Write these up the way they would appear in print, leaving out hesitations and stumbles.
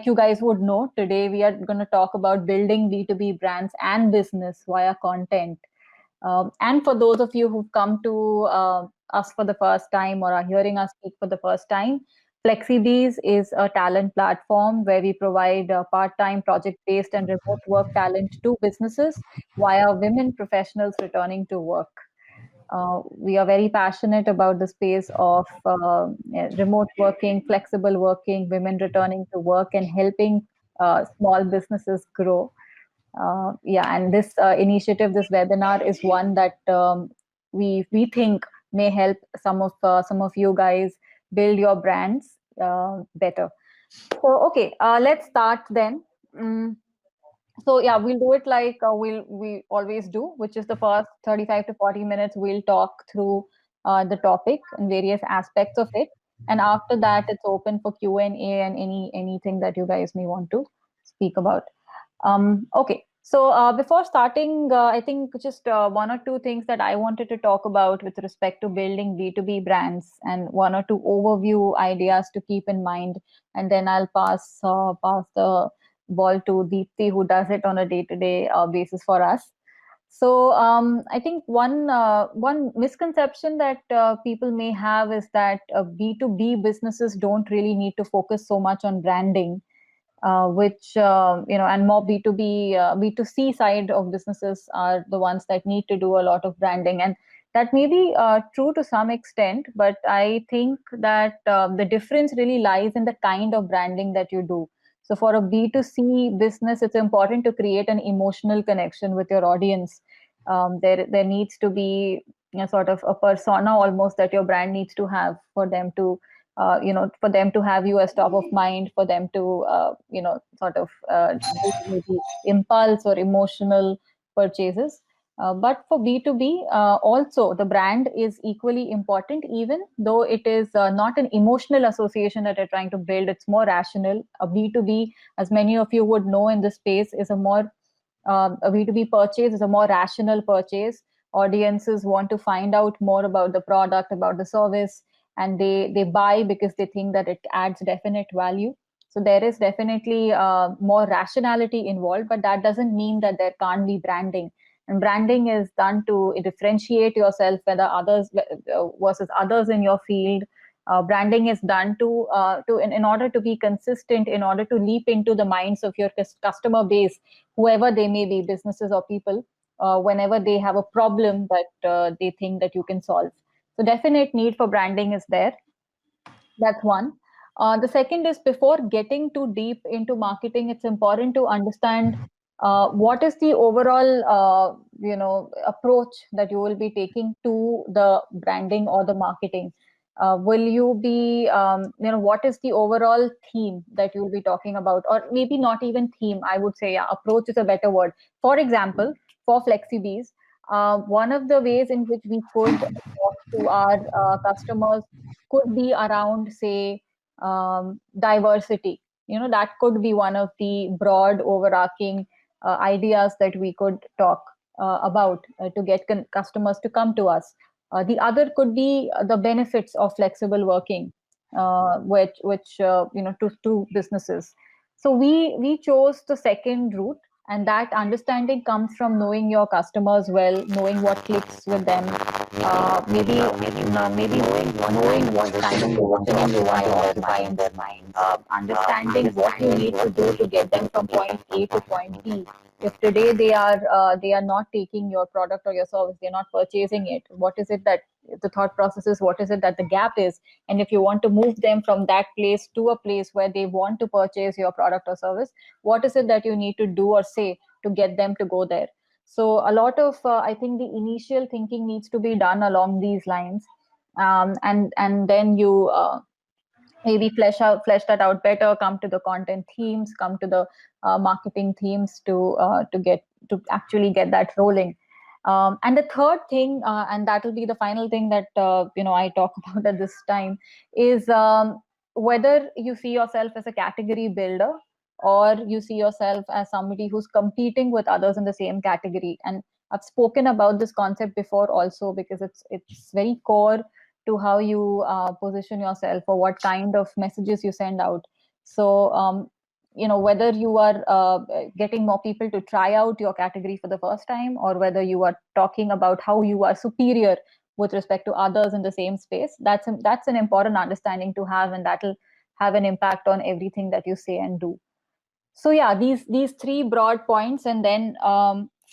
you guys would know, today we are going to talk about building B2B brands and business via content. And for those of you who've come to us for the first time or are hearing us speak for the first time, FlexiBees is a talent platform where we provide part-time, project-based, and remote work talent to businesses via women professionals returning to work. We are very passionate about the space of remote working, flexible working, women returning to work, and helping small businesses grow. Yeah, and this initiative, this webinar, is one that we think may help some of you guys build your brands better. So, okay, let's start then. Mm, so yeah, we'll do it like we always do, which is the first 35 to 40 minutes. We'll talk through the topic and various aspects of it, and after that, it's open for Q&A and anything that you guys may want to speak about. Okay, so before starting, I think just one or two things that I wanted to talk about with respect to building B2B brands, and one or two overview ideas to keep in mind, and then I'll pass the ball to Deepthi, who does it on a day-to-day basis for us. So I think one misconception that people may have is that B2B businesses don't really need to focus so much on branding, which and more B2C side of businesses are the ones that need to do a lot of branding, and that may be true to some extent, but I think that the difference really lies in the kind of branding that you do. So for a B2C business, it's important to create an emotional connection with your audience. There needs to be sort of a persona almost that your brand needs to have for them to for them to have you as top of mind, for them to, sort of do maybe impulse or emotional purchases. But for B2B, also the brand is equally important, even though it is not an emotional association that you're trying to build. It's more rational. A B2B, as many of you would know in this space, is a B2B purchase is a more rational purchase. Audiences want to find out more about the product, about the service, and they buy because they think that it adds definite value. So there is definitely more rationality involved, but that doesn't mean that there can't be branding. And branding is done to differentiate yourself whether others versus others in your field. Branding is done in order to be consistent, in order to leap into the minds of your customer base, whoever they may be, businesses or people, whenever they have a problem that they think that you can solve. So definite need for branding is there. That's one. The second is, before getting too deep into marketing, it's important to understand what is the overall approach that you will be taking to the branding or the marketing. Will you be what is the overall theme that you'll be talking about, or maybe not even theme, I would say. Yeah, approach is a better word. For example, for FlexiBees, one of the ways in which we could talk to our customers could be around, say, diversity. That could be one of the broad overarching ideas that we could talk about to get customers to come to us. The other could be the benefits of flexible working, which to businesses. So we chose the second route, and that understanding comes from knowing your customers well, knowing what clicks with them, maybe knowing what kind of positioning you want to occupy in their minds, understanding what you need to do to get them from point A to point B. If today they are not taking your product or your service, they're not purchasing it, what is it that the thought process is, what is it that the gap is, and if you want to move them from that place to a place where they want to purchase your product or service, what is it that you need to do or say to get them to go there? So a lot of I think the initial thinking needs to be done along these lines, and then you maybe flesh that out better, come to the content themes, come to the marketing themes to actually get that rolling. And the third thing, and that will be the final thing that I talk about at this time, is whether you see yourself as a category builder, or you see yourself as somebody who's competing with others in the same category. And I've spoken about this concept before also, because it's very core to how you position yourself or what kind of messages you send out. So whether you are getting more people to try out your category for the first time, or whether you are talking about how you are superior with respect to others in the same space. That's an important understanding to have, and that'll have an impact on everything that you say and do. So yeah, these three broad points, and then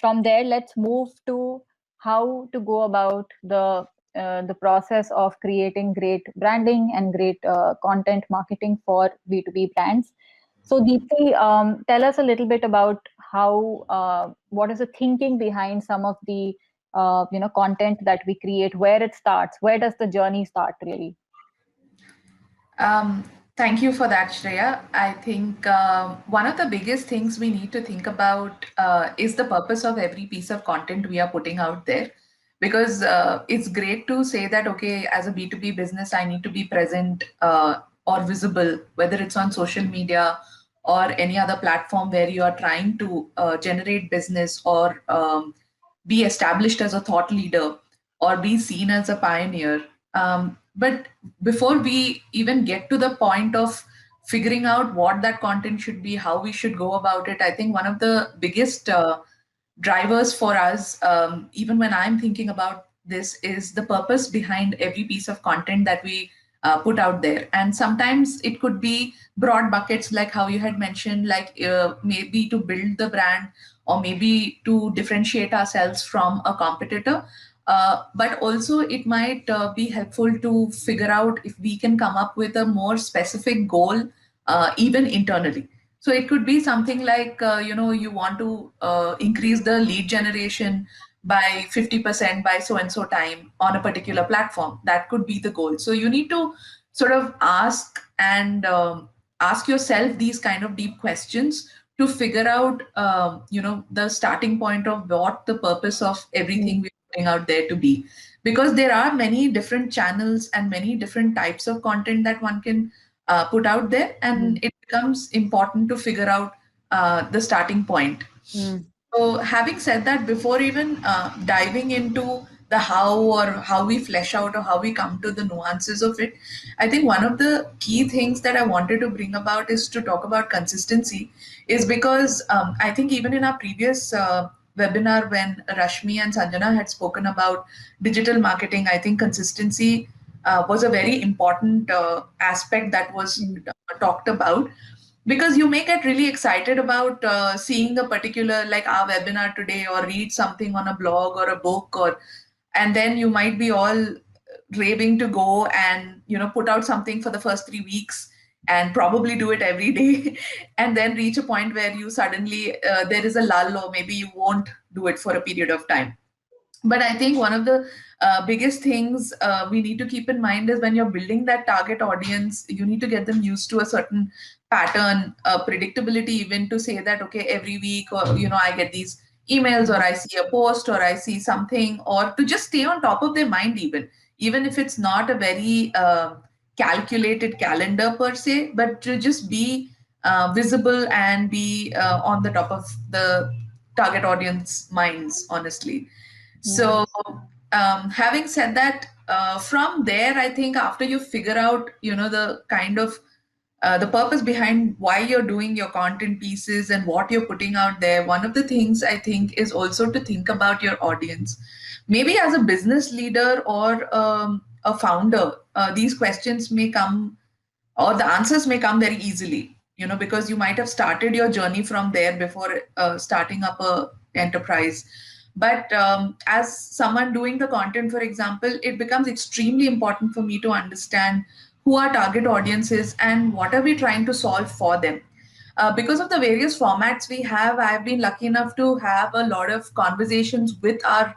from there, let's move to how to go about the process of creating great branding and great content marketing for B2B brands. So Deepti, tell us a little bit about how what is the thinking behind some of the content that we create, where it starts, where does the journey start really? Um, Thank you for that, Shreya. I think one of the biggest things we need to think about is the purpose of every piece of content we are putting out there. Because it's great to say that, okay, as a B2B business, I need to be present or visible, whether it's on social media or any other platform where you are trying to generate business or be established as a thought leader or be seen as a pioneer. But before we even get to the point of figuring out what that content should be, how we should go about it, I think one of the biggest drivers for us, even when I'm thinking about this, is the purpose behind every piece of content that we put out there. And sometimes it could be broad buckets, like how you had mentioned, like maybe to build the brand or maybe to differentiate ourselves from a competitor. But also, it might be helpful to figure out if we can come up with a more specific goal, even internally. So it could be something like, you want to increase the lead generation by 50% by so and so time on a particular platform. That could be the goal. So you need to sort of ask yourself these kind of deep questions to figure out, the starting point of what the purpose of everything we're putting out there to be. Because there are many different channels and many different types of content that one can put out there, and it becomes important to figure out the starting point. Mm. So, having said that, before even diving into the how or how we flesh out or how we come to the nuances of it, I think one of the key things that I wanted to bring about is to talk about consistency. Is because I think even in our previous webinar, when Rashmi and Sanjana had spoken about digital marketing, I think consistency was a very important aspect that was talked about, because you may get really excited about seeing a particular, like our webinar today, or read something on a blog or a book, or and then you might be all raving to go and put out something for the first 3 weeks and probably do it every day and then reach a point where you suddenly there is a lull, or maybe you won't do it for a period of time. But I think one of the biggest things we need to keep in mind is, when you're building that target audience, you need to get them used to a certain pattern, predictability, even to say that, okay, every week, or, I get these emails, or I see a post, or I see something, or to just stay on top of their mind, even if it's not a very calculated calendar per se, but to just be visible and be on the top of the target audience minds, honestly. So, Yes. having said that, from there, I think after you figure out, the kind of the purpose behind why you're doing your content pieces and what you're putting out there, one of the things I think is also to think about your audience. Maybe as a business leader or a founder, these questions may come, or the answers may come very easily, because you might have started your journey from there before starting up a enterprise. But as someone doing the content, for example, it becomes extremely important for me to understand who our target audience is and what are we trying to solve for them. Because of the various formats we have, I've been lucky enough to have a lot of conversations with our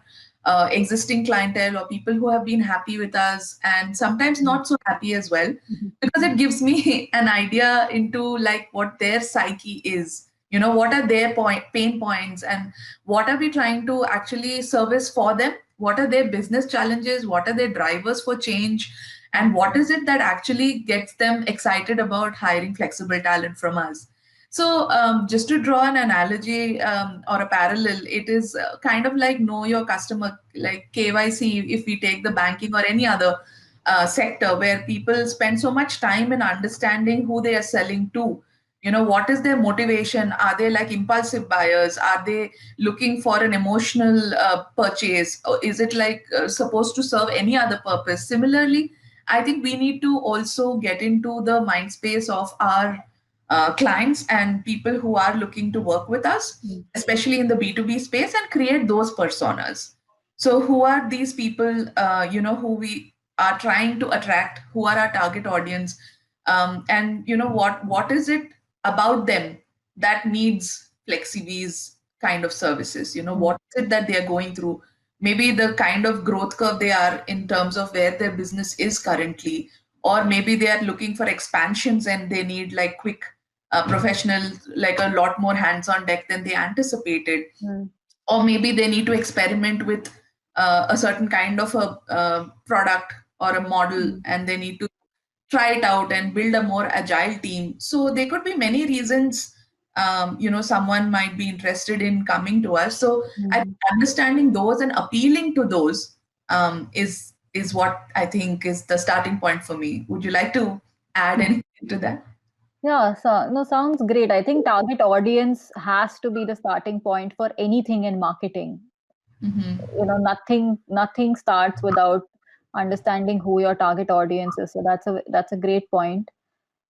existing clientele, or people who have been happy with us and sometimes not so happy as well, Mhm. because it gives me an idea into like what their psyche is, what are their pain points, and what are we trying to actually service for them, what are their business challenges, what are their drivers for change, and what is it that actually gets them excited about hiring flexible talent from us. So, just to draw an analogy or a parallel, it is kind of like know your customer, like KYC, if we take the banking or any other sector where people spend so much time in understanding who they are selling to. What is their motivation? Are they like impulsive buyers? Are they looking for an emotional purchase? Or is it like supposed to serve any other purpose? Similarly, I think we need to also get into the mind space of our clients and people who are looking to work with us, Mm. especially in the B2B space, and create those personas. So who are these people, who we are trying to attract? Who are our target audience? And what is it about them that needs FlexiBees kind of services? Mm. What is it that they are going through? Maybe the kind of growth curve they are in terms of where their business is currently, or maybe they are looking for expansions and they need like quick professionals, like a lot more hands on deck than they anticipated, Mm. or maybe they need to experiment with a certain kind of a product or a model, Mm. and they need to try it out and build a more agile team. So there could be many reasons, someone might be interested in coming to us. So I think Mm. understanding those and appealing to those is what I think is the starting point for me. Would you like to add anything to that? Yeah, so no, sounds great. I think target audience has to be the starting point for anything in marketing. Nothing starts without understanding who your target audience is. So that's a great point.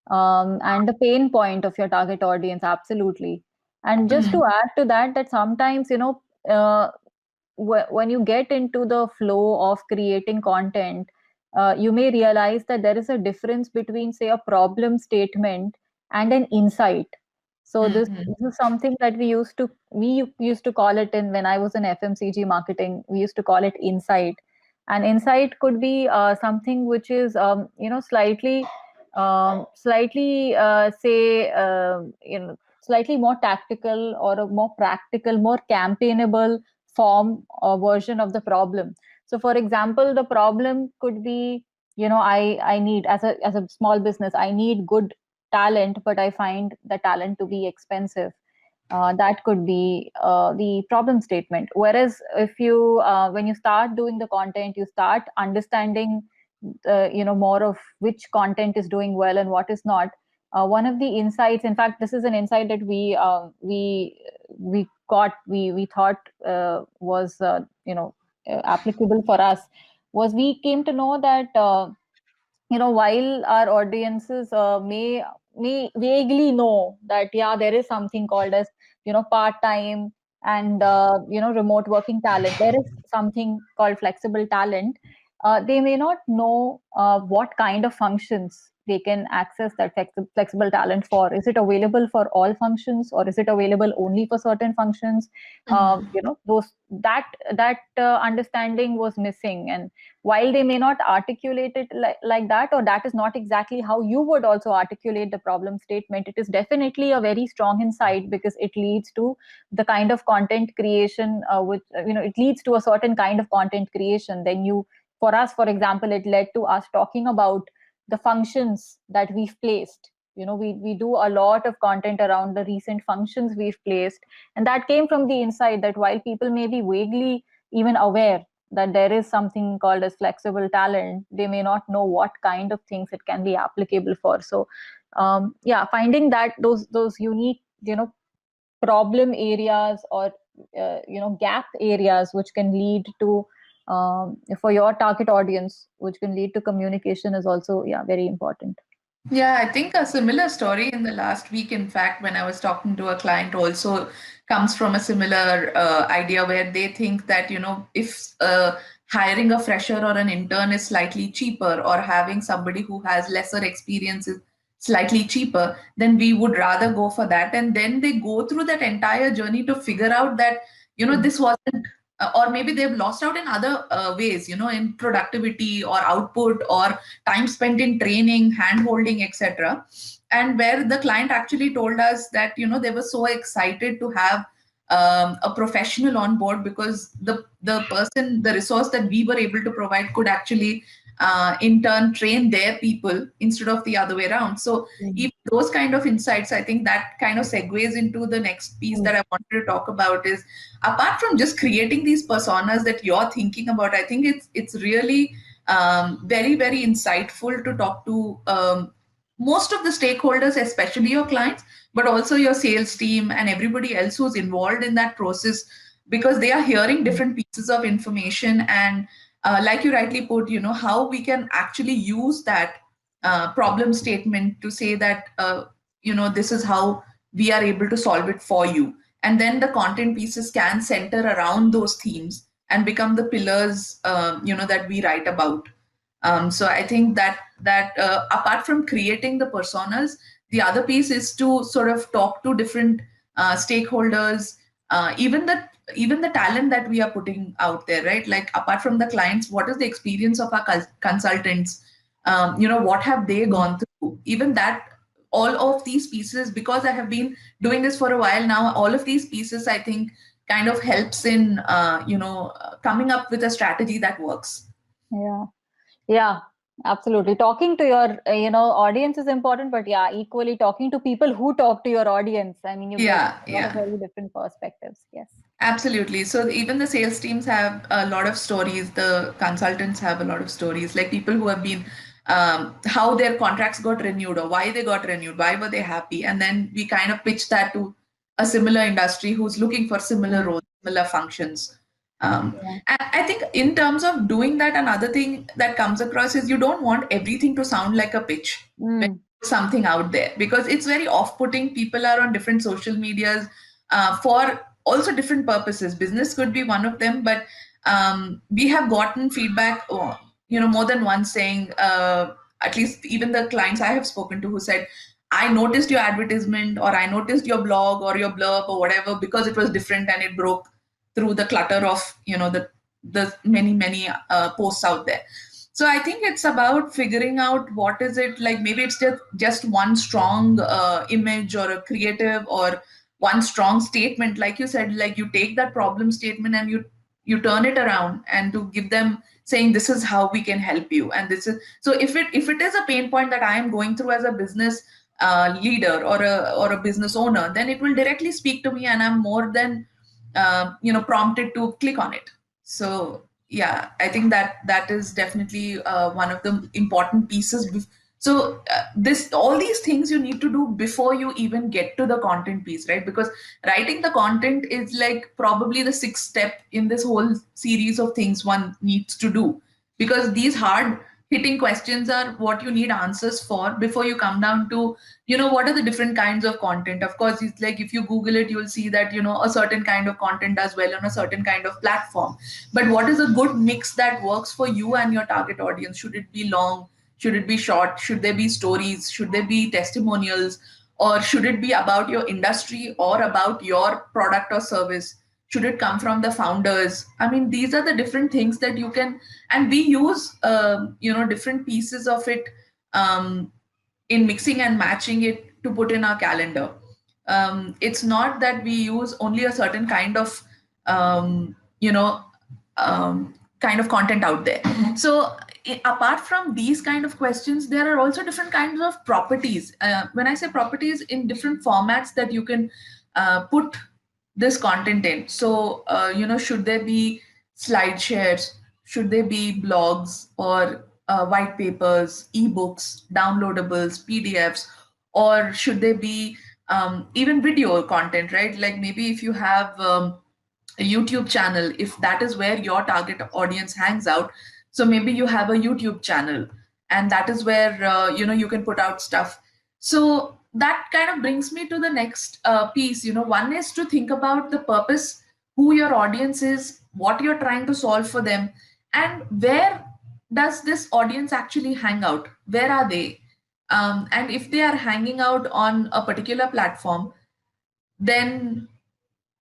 And the pain point of your target audience, absolutely. And just Mhm. to add to that, that sometimes, uh, when you get into the flow of creating content, you may realize that there is a difference between, say, a problem statement and an insight. So Mhm. this is something that we used to call it in when I was in FMCG marketing. We used to call it insight. And insight could be something which is slightly say slightly more tactical or a more practical, more campaignable form or version of the problem. So for example, the problem could be, I need, as a small business, I need good talent, but I find the talent to be expensive. That could be the problem statement. Whereas if you when you start doing the content, you start understanding more of which content is doing well and what is not. One of the insights, in fact, this is an insight that we thought was applicable for us, was we came to know that while our audiences may vaguely know that, yeah, there is something called as part time and remote working talent, there is something called flexible talent. They may not know what kind of functions they can access that flexible talent for. Is it available for all functions, or is it available only for certain functions? Those that understanding was missing. And while they may not articulate it like that, or that is not exactly how you would also articulate the problem statement, it is definitely a very strong insight, because it leads to the kind of content creation, which it leads to a certain kind of content creation. Then for us, for example, it led to us talking about the functions that we've placed. We do a lot of content around the recent functions we've placed, and that came from the insight that while people may be vaguely even aware that there is something called as flexible talent, they may not know what kind of things it can be applicable for. So yeah, finding that those unique problem areas, or gap areas which can lead to, for your target audience, which can lead to communication, is also, yeah, very important. Yeah, I think a similar story in the last week, in fact, when I was talking to a client, also comes from a similar idea where they think that, if hiring a fresher or an intern is slightly cheaper, or having somebody who has lesser experience is slightly cheaper, then we would rather go for that. And then they go through that entire journey to figure out that, Mm. this wasn't, or maybe they've lost out in other ways, in productivity or output or time spent in training, hand holding, etc. And where the client actually told us that they were so excited to have a professional on board, because the resource that we were able to provide could actually in turn train their people instead of the other way around. So Mm. even those kind of insights, I think that kind of segues into the next piece Mm. that I wanted to talk about is, apart from just creating these personas that you're thinking about, I think it's really very very insightful to talk to most of the stakeholders, especially your clients, but also your sales team and everybody else who's involved in that process, because they are hearing different pieces of information. And like you rightly put, how we can actually use that problem statement to say that, this is how we are able to solve it for you. And then the content pieces can center around those themes and become the pillars, that we write about. So I think that apart from creating the personas, the other piece is to sort of talk to different stakeholders, even the talent that we are putting out there, right? Like apart from the clients, what is the experience of our consultants? What have they gone through? Even that, all of these pieces, because I have been doing this for a while now, all of these pieces, I think, kind of helps in coming up with a strategy that works. Yeah. Yeah, absolutely. Talking to your, audience is important, but yeah, equally talking to people who talk to your audience. I mean, you get Yeah, a lot of yeah. very different perspectives. Yes. Absolutely. So even the sales teams have a lot of stories. The consultants have a lot of stories, like people who have been, how their contracts got renewed or why they got renewed, why were they happy, and then we kind of pitch that to a similar industry who's looking for similar Mm. roles, similar functions. Yeah. And I think in terms of doing that, another thing that comes across is you don't want everything to sound like a pitch when Mm. you put something out there, because it's very off-putting. People are on different social medias for also different purposes. Business could be one of them, but we have gotten feedback, more than once saying, at least even the clients I have spoken to who said, I noticed your advertisement or I noticed your blog or your blurb or whatever because it was different and it broke through the clutter of, the many posts out there. So I think it's about figuring out what is it, like maybe it's just one strong image or a creative or one strong statement, like you said, like you take that problem statement and you turn it around and to give them saying this is how we can help you. And this is, so if it is a pain point that I am going through as a business leader or a business owner, then it will directly speak to me and I'm more than prompted to click on it. So yeah, I think that is definitely one of the important pieces. So this all these things you need to do before you even get to the content piece, right? Because writing the content is like probably the sixth step in this whole series of things one needs to do, because these hard hitting questions are what you need answers for before you come down to what are the different kinds of content. Of course, it's like if you google it, you'll see that a certain kind of content does well on a certain kind of platform. But what is a good mix that works for you and your target audience? Should it be long? Should it be short? Should there be stories? Should there be testimonials? Or should it be about your industry or about your product or service? Should it come from the founders? I mean, these are the different things that you can, and we use different pieces of it um, in mixing and matching it to put in our calendar. It's not that we use only a certain kind of um, you know kind of content out there. So apart from these kind of questions, there are also different kinds of properties. When I say properties, in different formats that you can put this content in. So should there be slide shares? Should there be blogs or white papers, ebooks, downloadables, PDFs, or should there be even video content, right? Like maybe if you have a YouTube channel, if that is where your target audience hangs out, so maybe you have a YouTube channel, and that is where you can put out stuff. So that kind of brings me to the next piece. One is to think about the purpose, who your audience is, what you're trying to solve for them, and where does this audience actually hang out? Where are they? And if they are hanging out on a particular platform, then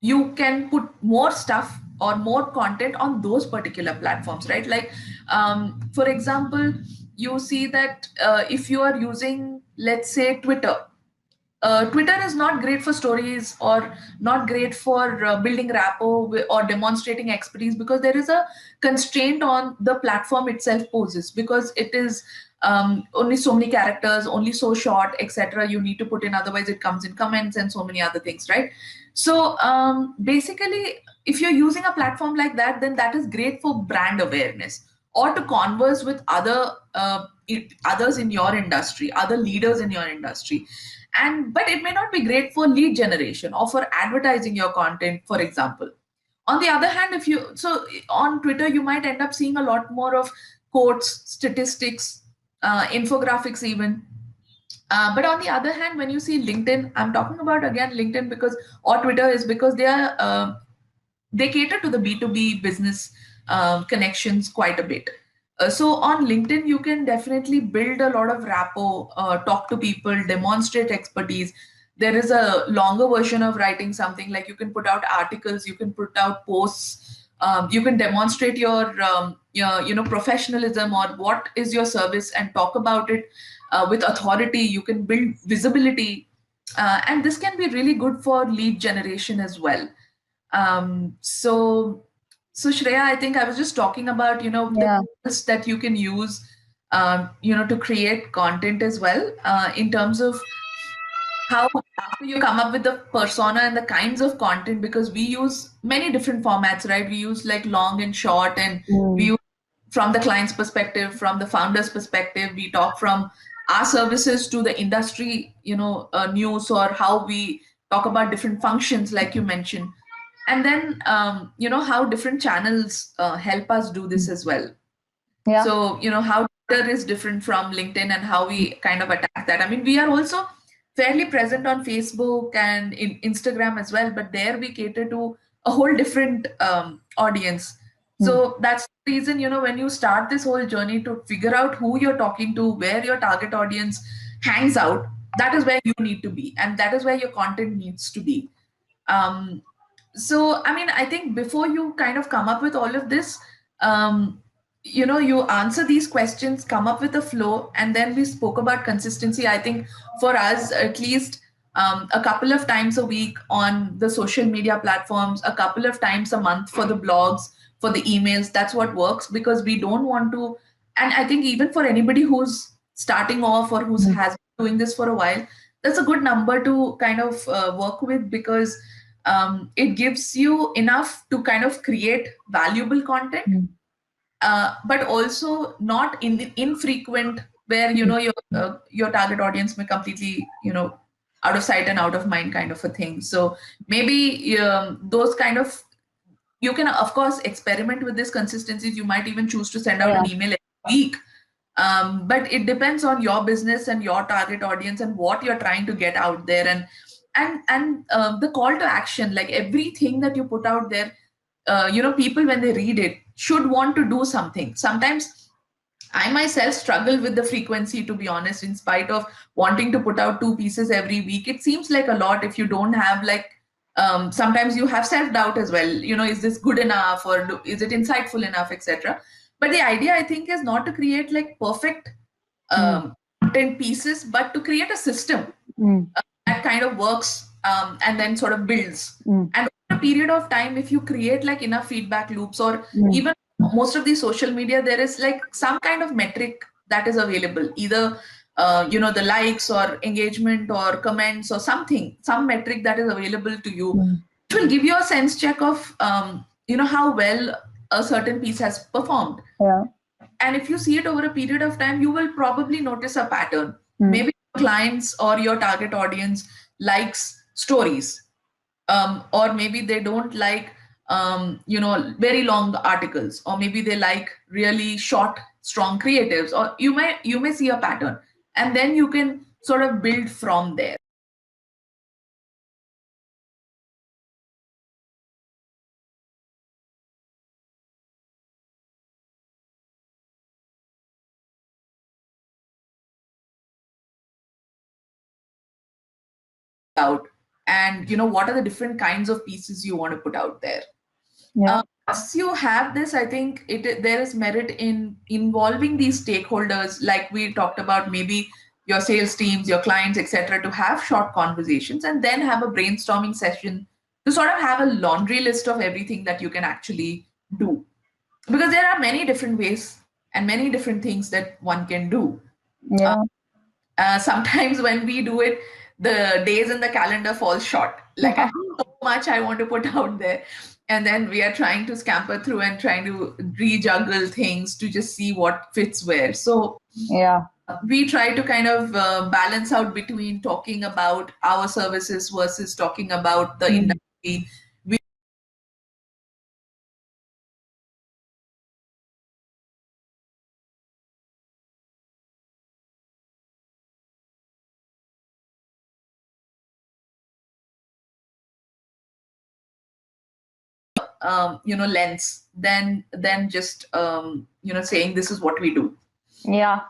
you can put more stuff or more content on those particular platforms, right? Like for example, you see that if you are using, let's say, Twitter is not great for stories or not great for building rapport or demonstrating expertise, because there is a constraint on the platform itself poses, because it is only so many characters, only so short, etc. You need to put in, otherwise it comes in comments and so many other things, right? So basically, if you're using a platform like that, then that is great for brand awareness or to converse with other others in your industry, other leaders in your industry. And but it may not be great for lead generation or for advertising your content, for example. On the other hand, if you so on Twitter, you might end up seeing a lot more of quotes, statistics, infographics even. But on the other hand, when you see LinkedIn, I'm talking about again LinkedIn because or Twitter is because they cater to the B2B business connections quite a bit. So on LinkedIn, you can definitely build a lot of rapport, talk to people, demonstrate expertise. There is a longer version of writing something, like you can put out articles, you can put out posts, you can demonstrate your professionalism or what is your service and talk about it with authority. You can build visibility, and this can be really good for lead generation as well. So Shreya, I think I was just talking about, Yeah. the tools that you can use, to create content as well, in terms of how after you come up with the persona and the kinds of content, because we use many different formats, right? We use like long and short, and we Mm. use from the client's perspective, from the founder's perspective. We talk from our services to the industry, news, or how we talk about different functions, like you mentioned. And then, how different channels help us do this as well. Yeah. So, how Twitter is different from LinkedIn and how we kind of attack that. I mean, we are also fairly present on Facebook and in Instagram as well, but there we cater to a whole different audience. Mm. So that's the reason, when you start this whole journey to figure out who you're talking to, where your target audience hangs out, that is where you need to be. And that is where your content needs to be. Um, so, I mean, I think before you kind of come up with all of this, um, you answer these questions, come up with a flow, and then we spoke about consistency. I think for us, at least a couple of times a week on the social media platforms, a couple of times a month for the blogs, for the emails, that's what works, because we don't want to. And I think even for anybody who's starting off or who's Mm. has been doing this for a while, that's a good number to kind of work with, because it gives you enough to kind of create valuable content, Mm. but also not infrequent, where your target audience may completely out of sight and out of mind kind of a thing. So maybe those kind of, you can of course experiment with this consistencies. You might even choose to send out Yeah. an email every week, but it depends on your business and your target audience and what you're trying to get out there. And the call to action, like everything that you put out there, people when they read it should want to do something. Sometimes I myself struggle with the frequency, to be honest, in spite of wanting to put out 2 pieces every week. It seems like a lot if you don't have like, sometimes you have self doubt as well. Is this good enough, or is it insightful enough, etc. But the idea, I think, is not to create like perfect Mm. content pieces, but to create a system Mm. that kind of works, and then sort of builds. Mm. And over a period of time, if you create like enough feedback loops, or Mm. even most of the social media, there is like some kind of metric that is available, either the likes or engagement or comments or something, some metric that is available to you, Mm. which will give you a sense check of how well a certain piece has performed. Yeah. And if you see it over a period of time, you will probably notice a pattern. Mm. Maybe your clients or your target audience likes stories, or maybe they don't like very long articles, or maybe they like really short, strong creatives, or you may see a pattern, and then you can sort of build from there. Out, and what are the different kinds of pieces you want to put out there. Yeah. Once you have this, I think there is merit in involving these stakeholders, like we talked about, maybe your sales teams, your clients, etc., to have short conversations and then have a brainstorming session to sort of have a laundry list of everything that you can actually do. Because there are many different ways and many different things that one can do. Uh, Yeah. sometimes when we do it, the days in the calendar fall short. Like I have so much I want to put out there, and then we are trying to scamper through and trying to rejuggle things to just see what fits where. So Yeah. we try to kind of balance out between talking about our services versus talking about the Mm. industry. We lens then just saying this is what we do. Yeah.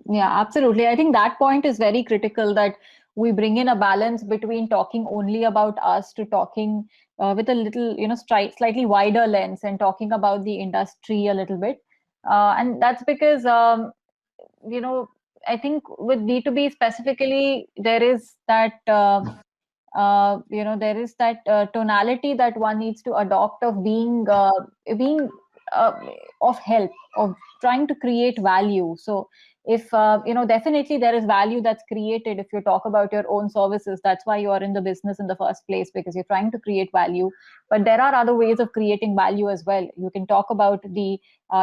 Yeah, absolutely. I think that point is very critical, that we bring in a balance between talking only about us to talking with a little, slightly wider lens and talking about the industry a little bit. And that's because, you know, I think with B2B specifically, there is that. There is that tonality that one needs to adopt of being uh, of help, of trying to create value. So if definitely there is value that's created if you talk about your own services. That's why you are in the business in the first place, because you're trying to create value. But there are other ways of creating value as well. You can talk about the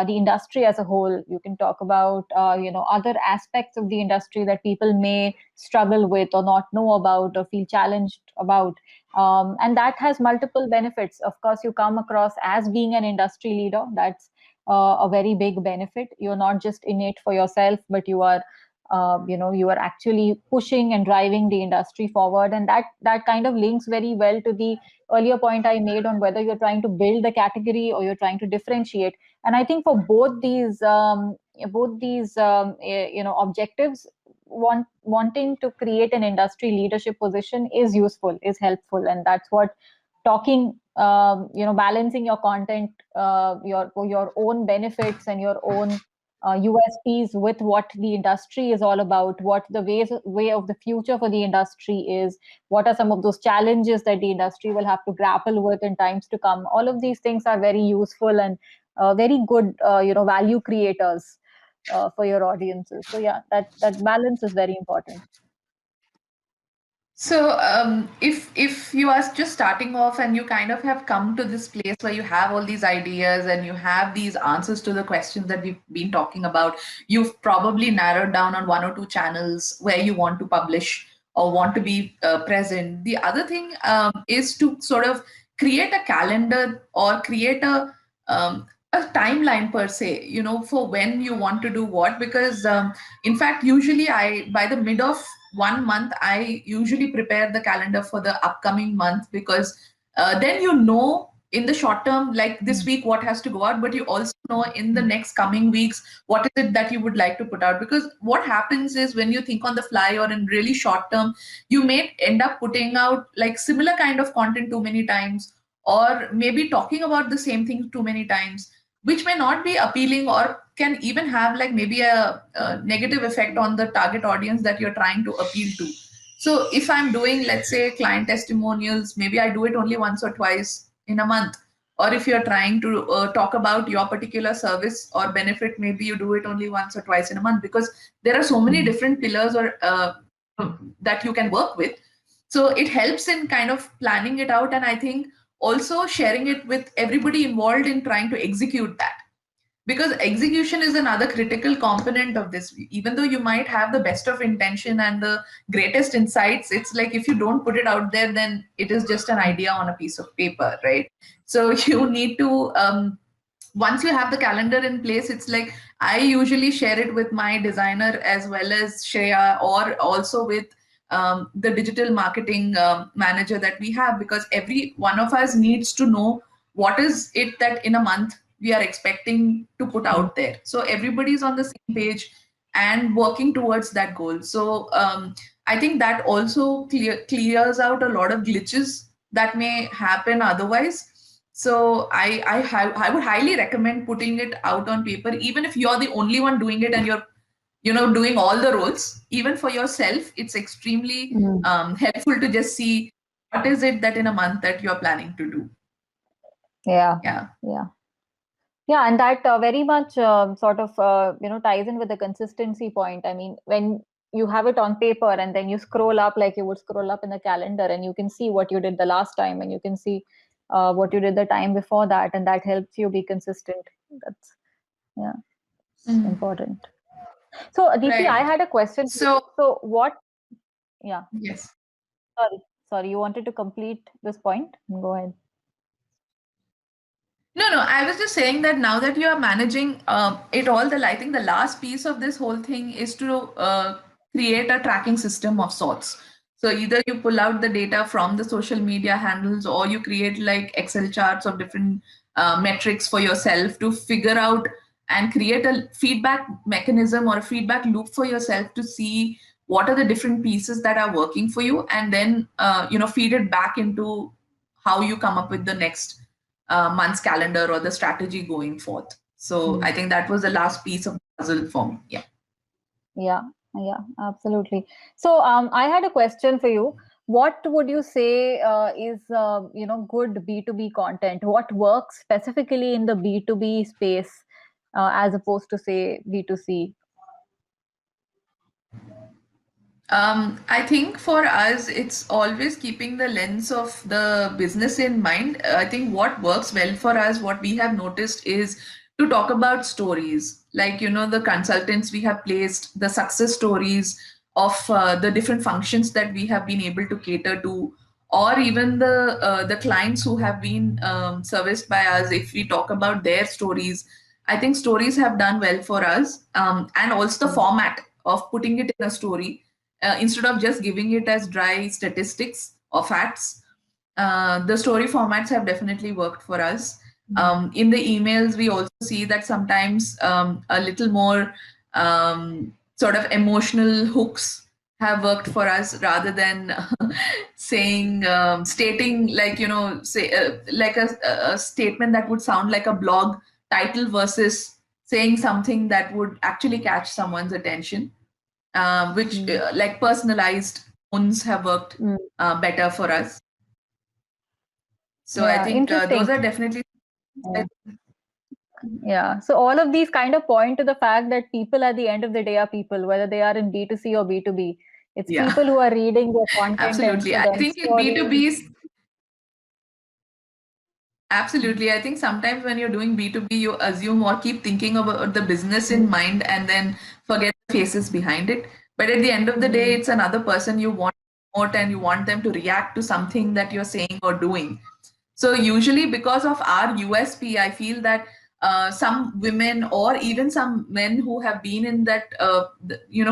industry as a whole. You can talk about other aspects of the industry that people may struggle with or not know about or feel challenged about. And that has multiple benefits. Of course, you come across as being an industry leader. That's a very big benefit. You're not just in it for yourself, but you are actually pushing and driving the industry forward. And that kind of links very well to the earlier point I made on whether you're trying to build the category or you're trying to differentiate. And I think for both these objectives, wanting to create an industry leadership position is useful, is helpful. And that's what talking, balancing your content, your own benefits and your own USPs with what the industry is all about, what the way of the future for the industry is, what are some of those challenges that the industry will have to grapple with in times to come. All of these things are very useful and very good, value creators for your audiences. So yeah, that balance is very important. So, if you are just starting off and you kind of have come to this place where you have all these ideas and you have these answers to the questions that we've been talking about, you've probably narrowed down on one or two channels where you want to publish or want to be present. The other thing is to sort of create a calendar or create a timeline per se, for when you want to do what. Because in fact, usually by the mid of 1 month, I usually prepare the calendar for the upcoming month, because then in the short term, like this Mm. week, what has to go out, but you also know in the next coming weeks, what is it that you would like to put out. Because what happens is when you think on the fly or in really short term, you may end up putting out like similar kind of content too many times, or maybe talking about the same thing too many times, which may not be appealing or can even have like maybe a negative effect on the target audience that you're trying to appeal to. So if I'm doing, let's say, client testimonials, maybe I do it only once or twice in a month. Or if you're trying to talk about your particular service or benefit, maybe you do it only once or twice in a month, because there are so many different pillars or that you can work with. So it helps in kind of planning it out, and I think also sharing it with everybody involved in trying to execute that, because execution is another critical component of this. Even though you might have the best of intention and the greatest insights, it's like if you don't put it out there, then it is just an idea on a piece of paper, right? So you need to once you have the calendar in place, it's like I usually share it with my designer as well as Shreya, or also with the digital marketing manager that we have, because every one of us needs to know what is it that in a month we are expecting to put out there, so everybody's on the same page and working towards that goal. So I think that also clears out a lot of glitches that may happen otherwise. So I would highly recommend putting it out on paper, even if you're the only one doing it and you're doing all the roles. Even for yourself, it's extremely Mm. helpful to just see what is it that in a month that you're planning to do. Yeah, Yeah. yeah. Yeah, and that very much sort of ties in with the consistency point. I mean, when you have it on paper and then you scroll up like you would scroll up in the calendar, and you can see what you did the last time, and you can see what you did the time before that, and that helps you be consistent. That's, yeah, it's Mm. important. So, Deepti, I Right. had a question for you. So, So, yeah, yes. sorry, you wanted to complete this point? Go ahead. No, no, I was just saying that now that you are managing it all, I think the last piece of this whole thing is to create a tracking system of sorts. So either you pull out the data from the social media handles, or you create like Excel charts of different metrics for yourself to figure out and create a feedback mechanism or a feedback loop for yourself to see what are the different pieces that are working for you, and then feed it back into how you come up with the next month's calendar or the strategy going forth. So I Mm. think that was the last piece of the puzzle for me. Yeah. Yeah, yeah, absolutely. So, I had a question for you. What would you say is good B2B content? What works specifically in the B2B space as opposed to say B2C? I think for us, it's always keeping the lens of the business in mind. I think what works well for us, what we have noticed is to talk about stories. Like, the consultants we have placed, the success stories of the different functions that we have been able to cater to, or even the clients who have been serviced by us. If we talk about their stories, I think stories have done well for us, and also the Mm. format of putting it in a story instead of just giving it as dry statistics or facts. The story formats have definitely worked for us. In the emails, we also see that sometimes a little more sort of emotional hooks have worked for us rather than stating like, say like a statement that would sound like a blog title versus saying something that would actually catch someone's attention, which Mm. like personalized tones have worked Mm. better for us. So I Yeah, think those interesting. are definitely. Yeah. Yeah. So all of these kind of point to the fact that people at the end of the day are people, whether they are in B2C or B2B. It's Yeah, people who are reading their content and absolutely. so I then think in stories. B2B, absolutely. I think sometimes when you're doing B2B, you assume or keep thinking about the business in Mm. mind and then forget the faces behind it. But at the end of the day, Mm. it's another person you want to promote and you want them to react to something that you're saying or doing. So usually because of our USP, I feel that some women or even some men who have been in that,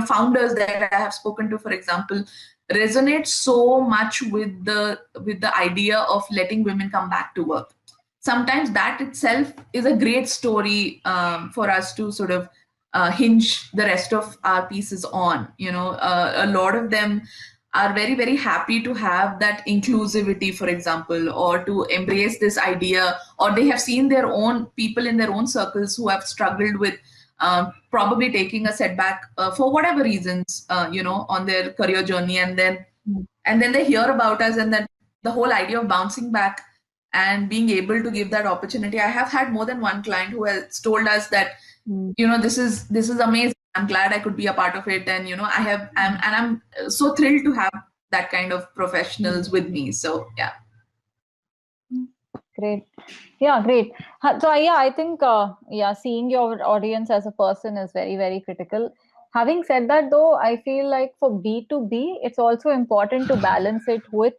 founders that I have spoken to, for example, resonate so much with the idea of letting women come back to work. Sometimes that itself is a great story for us to sort of hinge the rest of our pieces on. A lot of them are very very happy to have that inclusivity, for example, or to embrace this idea, or they have seen their own people in their own circles who have struggled with probably taking a setback for whatever reasons, on their career journey, Mm. and then they hear about us, and then the whole idea of bouncing back and being able to give that opportunity. I have had more than one client who has told us that, Mm. this is amazing, I'm glad I could be a part of it, and I'm so thrilled to have that kind of Mm. professionals with me. So yeah. Mm. Great. Yeah, great. So yeah, I think yeah, seeing your audience as a person is very, very critical. Having said that, though, I feel like for B2B, it's also important to balance it with,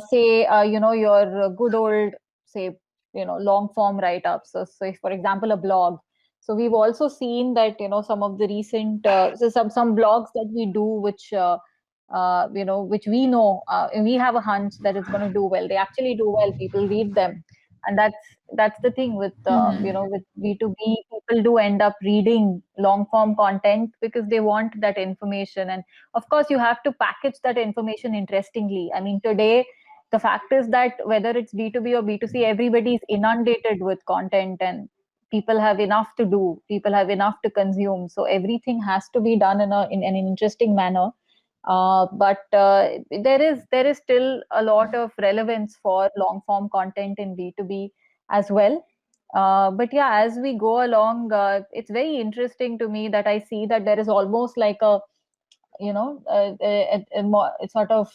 say, your good old, say, long form write-ups. So, say, for example, a blog. So we've also seen that, some of the recent, so some blogs that we do, which we know, we have a hunch that it's going to do well. They actually do well. People read them, and that's the thing with Mhm. with B2B. People do end up reading long form content because they want that information, and of course, you have to package that information interestingly. I mean, today the fact is that whether it's B2B or B2C, everybody is inundated with content and. People have enough to do. People have enough to consume. So everything has to be done in an interesting manner, but there is still a lot of relevance for long form content in B2B as well. But yeah, as we go along, it's very interesting to me that I see that there is almost like it's sort of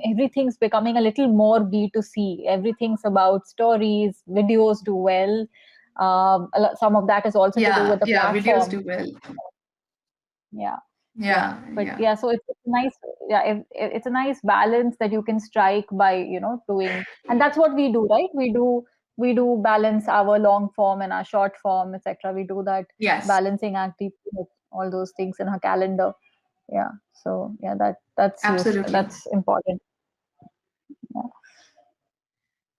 everything's becoming a little more B2C. Everything's about stories, videos do well. Some of that is also to do Yeah, with the yeah, videos platform. do well. Yeah, yeah. Yeah, But yeah. yeah, so it's nice. Yeah, it's a nice balance that you can strike by, doing, and that's what we do, right? We do balance our long form and our short form, etc. We do that Yes, balancing act, all those things in our calendar. Yeah. So yeah, that's useful. absolutely. That's important. Yeah.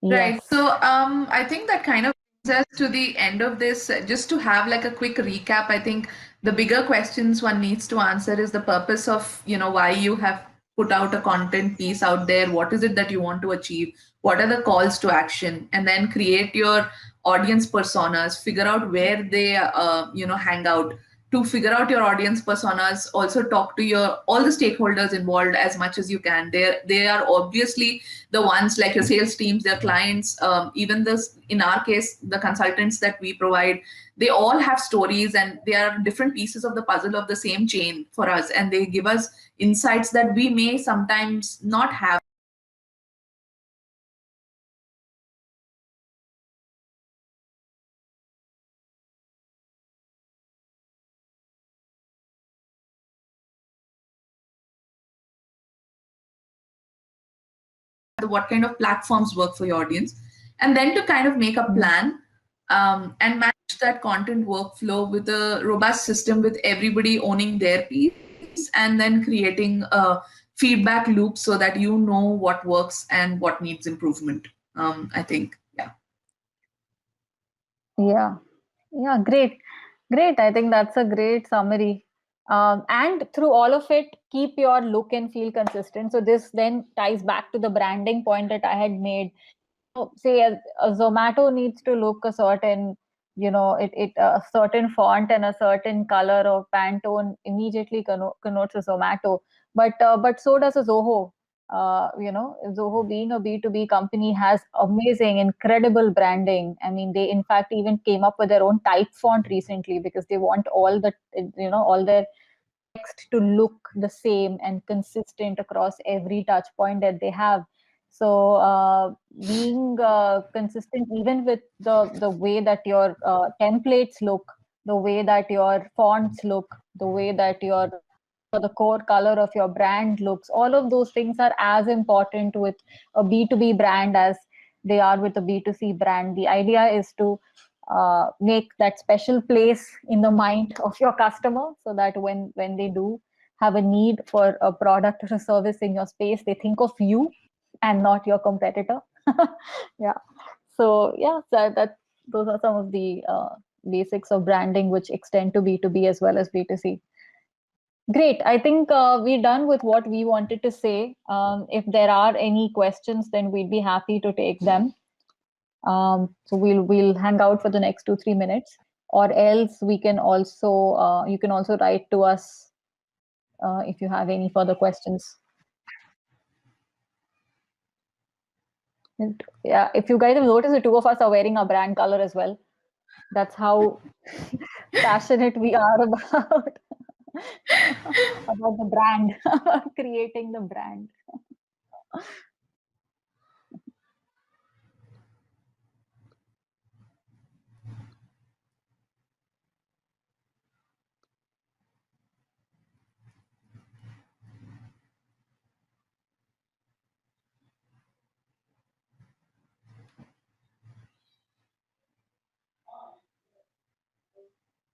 Right. Yes. So, I think that kind of brings us to the end of this. Just to have like a quick recap, I think the bigger questions one needs to answer is the purpose of, why you have put out a content piece out there. What is it that you want to achieve? What are the calls to action? And then create your audience personas, figure out where they, hang out. To figure out your audience personas, also talk to your all the stakeholders involved as much as you can. They are obviously the ones like your sales teams, their clients, even this in our case, the consultants that we provide, they all have stories and they are different pieces of the puzzle of the same chain for us, and they give us insights that we may sometimes not have what kind of platforms work for your audience, and then to kind of make a Mm. plan, and manage that content workflow with a robust system with everybody owning their piece, and then creating a feedback loop so that you know what works and what needs improvement. I think, yeah. Yeah. Yeah. Great. Great. I think that's a great summary. And through all of it, keep your look and feel consistent. So this then ties back to the branding point that I had made. So say a Zomato needs to look a certain, a certain font and a certain color or Pantone immediately connotes a Zomato. But so does a Zoho. Zoho being a B2B company has amazing, incredible branding. I mean, they in fact even came up with their own type font recently because they want all their text to look the same and consistent across every touch point that they have. So being consistent even with the way that your templates look, the way that your fonts look, the way that your the core color of your brand looks, all of those things are as important with a B2B brand as they are with a B2C brand. The idea is to make that special place in the mind of your customer so that when they do have a need for a product or a service in your space, they think of you and not your competitor. Yeah. So yeah, that those are some of the basics of branding which extend to B2B as well as B2C. Great. I think we're done with what we wanted to say. If there are any questions, then we'd be happy to take them. So we'll hang out for the next 2-3 minutes, or else we can also you can also write to us if you have any further questions. And, yeah, if you guys have noticed, the two of us are wearing our brand color as well. That's how passionate we are about about the brand, about creating the brand.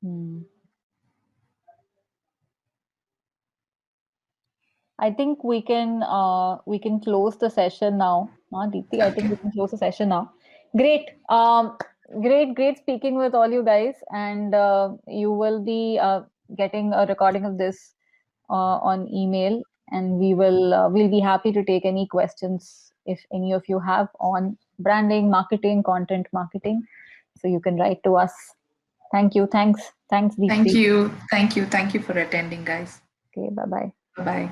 Hmm. I think we can close the session now. Deepti, I think Okay. we can close the session now. Great. Great speaking with all you guys, and you will be getting a recording of this on email, and we'll be happy to take any questions if any of you have on branding, marketing, content marketing. So you can write to us. Thank you. Thanks, Thank Deepti. you. Thank you. Thank you for attending, guys. Okay, bye bye. Bye bye.